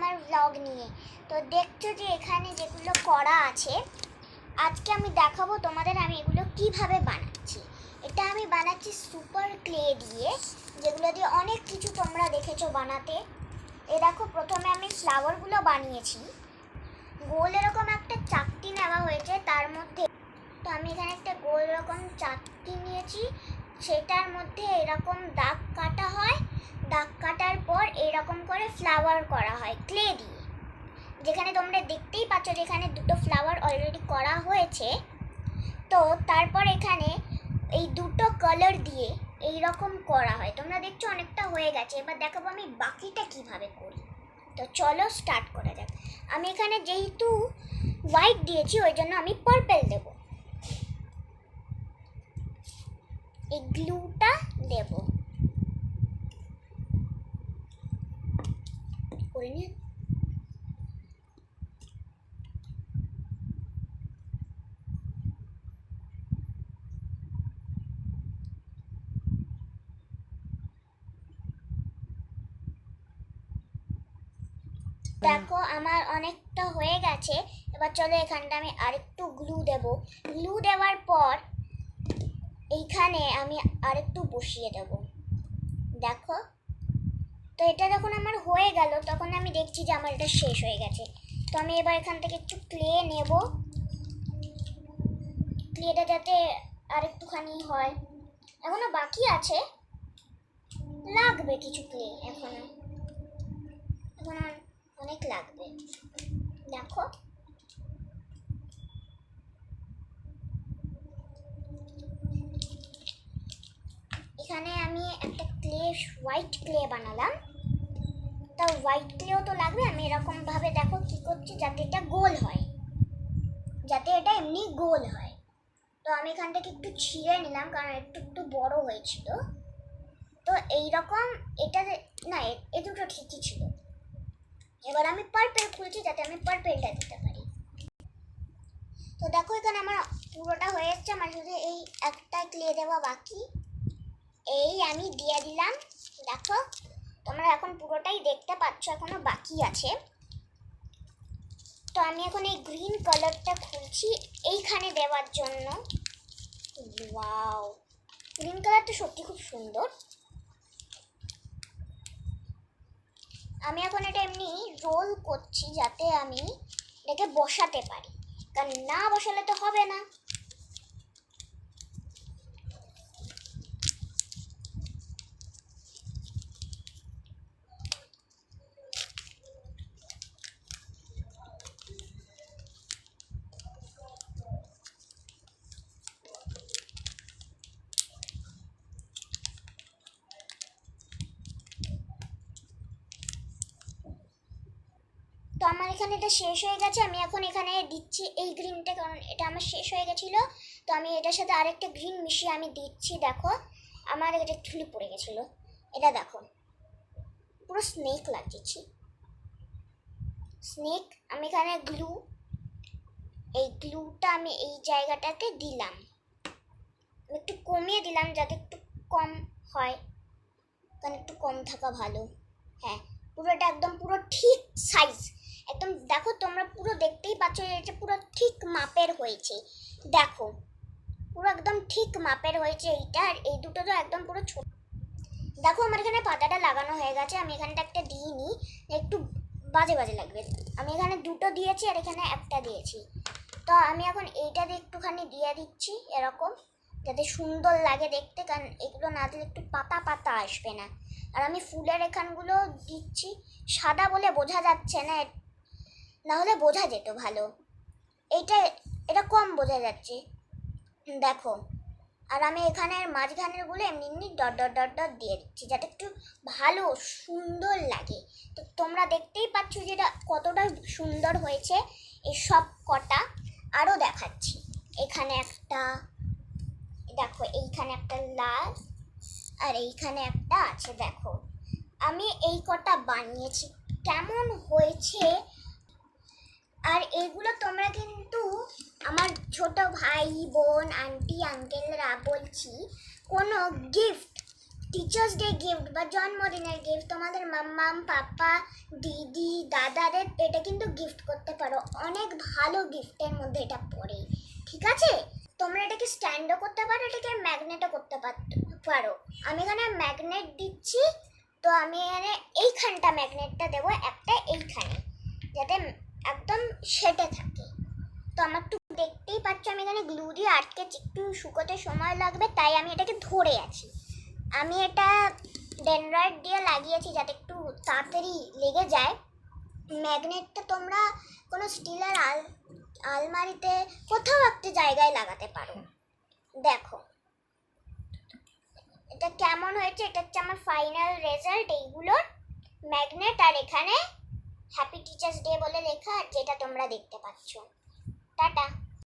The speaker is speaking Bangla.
আমার ব্লগ নিয়ে। তো দেখছো যে এখানে যেগুলো করা আছে, আজকে আমি দেখাবো তোমাদের আমি এগুলো কিভাবে বানাচ্ছি। এটা আমি বানাচ্ছি সুপার ক্লে দিয়ে, যেগুলো দিয়ে অনেক কিছু তোমরা দেখেছো বানাতে। এ দেখো, প্রথমে আমি ফ্লাওয়ারগুলো বানিয়েছি। গোল এরকম একটা চাকতি নেওয়া হয়েছে, তার মধ্যে তো আমি এখানে একটা গোল এরকম চাকতি নিয়েছি, সেটার মধ্যে এরকম দাগ কাটা হয়। দাগ কাটার পর এরকম করে ফ্লাওয়ার করা হয় ক্লে দিয়ে, যেখানে তোমরা দেখতেই পাচ্ছ যেখানে দুটো ফ্লাওয়ার অলরেডি করা হয়েছে। তো তারপর এখানে এই দুটো কালার দিয়ে এই রকম করা হয়। তোমরা দেখছো অনেকটা হয়ে গেছে, এবার দেখাবো আমি বাকিটা কিভাবে করি। তো চলো স্টার্ট করা যাক। আমি এখানে যেহেতু হোয়াইট দিয়েছি ওই জন্য আমি পার্পল দেব। এই গ্লুটা দেব করে নিয়ে। দেখো আমার অনেকটা হয়ে গেছে। এবার চলো এখানটা আমি আরেকটু গ্লু দেব। গ্লু দেওয়ার পর এইখানে আমি আরেকটু বসিয়ে দেব। দেখো, তো এটা যখন আমার হয়ে গেল তখন আমি দেখছি যে আমার এটা শেষ হয়ে গেছে। তো আমি এবার এখান থেকে একটু ক্লে নেব, ক্লেটা যাতে আরেকটুখানি হয়। এখনো বাকি আছে, লাগবে কিছু ক্লে, এখনো অনেক লাগবে। দেখো, এখানে আমি একটা ক্লে, হোয়াইট ক্লে বানালাম। তা হোয়াইট ক্লেও তো লাগবে। আমি এরকম ভাবে দেখো কি করছি, যাতে এটা গোল হয়, যাতে এটা এমনি গোল হয়। তো আমি এখান থেকে একটু ছিঁড়ে নিলাম, কারণ একটু বড় হয়েছিল। তো এইরকম এটা না, এ দুটো ঠিকই ছিল। এবার আমি পার্পল খুলছি যাতে আমি পার্পলটা দিতে পারি। তো দেখো এখানে আমার পুরোটা হয়ে যাচ্ছে, আমার শুধু এই একটা ক্লে দেওয়া বাকি। এই আমি দিয়ে দিলাম। দেখো, তোমরা এখন পুরোটাই দেখতে পাচ্ছ, এখনো বাকি আছে। তো আমি এখন এই গ্রিন কালারটা খুলছি এইখানে দেওয়ার জন্য। ওয়াও, গ্রিন কালারটা সত্যি খুব সুন্দর। আমি এখন এটা এমনি রোল করছি যাতে আমি এটাকে বসাতে পারি, কারণ না বসালে তো হবে না। তো আমার এখানে এটা শেষ হয়ে গেছে। আমি এখন এখানে দিচ্ছি এই গ্রিনটা, কারণ এটা আমার শেষ হয়ে গেছিলো। তো আমি এটার সাথে আরেকটা গ্রিন মিশিয়ে আমি দিচ্ছি। দেখো, আমার এটা ঠুলি পড়ে গেছিলো। এটা দেখো, পুরো স্নেক লাগছে। স্নেক। আমি এখানে গ্লু, এই গ্লুটা আমি এই জায়গাটাতে দিলাম। আমি একটু কমিয়ে দিলাম যাতে একটু কম হয়, কারণ একটু কম থাকা ভালো। হ্যাঁ, পুরোটা একদম পুরো ঠিক সাইজ একদম। দেখো, তোমরা পুরো দেখতেই পাচ্ছ এটা পুরো ঠিক মাপের হয়েছে। দেখো, পুরো একদম ঠিক মাপের হয়েছে এইটা, আর এই দুটো তো একদম পুরো ছোট। দেখো, আমার এখানে পাতাটা লাগানো হয়ে গেছে। আমি এখানটা একটা দিইনি, একটু বাজে বাজে লাগবে। আমি এখানে দুটো দিয়েছি আর এখানে একটা দিয়েছি। তো আমি এখন এইটাতে একটুখানি দিয়ে দিচ্ছি এরকম, যাতে সুন্দর লাগে দেখতে, কারণ এগুলো না দিলে একটু পাতা পাতা আসবে না। আর আমি ফুলের এখানগুলো দিচ্ছি, সাদা বলে বোঝা যাচ্ছে না, না হলে বোঝা যেত ভালো। এটা কম বোঝা যাচ্ছে, দেখো। আর আমি এখানের মাঝখানেরগুলো এমনি এমনি ডট ডট ডট ডট দিয়ে দিচ্ছি, যাতে একটু ভালো সুন্দর লাগে। তো তোমরা দেখতেই পাচ্ছ যে এটা কতটা সুন্দর হয়েছে। এই সব কটা আরও দেখাচ্ছি। এখানে একটা, দেখো এইখানে একটা লাল, আর এইখানে একটা আছে। দেখো, আমি এই কটা বানিয়েছি, কেমন হয়েছে। আর এগুলো তোমরা কিন্তু আমার ছোট ভাই বোন আন্টি আঙ্কেলরা বলছি, কোনো গিফট, টিচার্স ডে গিফট বা জন্মদিনের গিফট তোমাদের মাম্মাম, পাপা, দিদি, দাদাদের এটা কিন্তু গিফট করতে পারো। অনেক ভালো গিফটের মধ্যে এটা পড়ে, ঠিক আছে? তোমরা এটাকে স্ট্যান্ডও করতে পারো, এটাকে ম্যাগনেটও করতে পারো। আমি এখানে ম্যাগনেট দিচ্ছি, তো আমি এখানে এইখানটা ম্যাগনেটটা দেবো, একটা এইখানে, যাতে একদম সেটে থাকে। তো আমার একটু দেখতেই পাচ্ছ আমি এখানে গ্লু দিয়ে আটকেছি, একটু শুকোতে সময় লাগবে, তাই আমি এটাকে ধরে আছি। আমি এটা ডেনড্রাইট দিয়ে লাগিয়েছি যাতে একটু তাড়াতাড়ি লেগে যায়। ম্যাগনেটটা তোমরা কোনো স্টিলের আলমারিতে কোথাও একটা জায়গায় লাগাতে পারো। দেখো এটা কেমন হয়েছে, এটা হচ্ছে আমার ফাইনাল রেজাল্ট এইগুলোর। ম্যাগনেট আর এখানে হ্যাপি টিচার্স ডে বলে লেখা, যেটা তোমরা দেখতে পাচ্ছ। টাটা।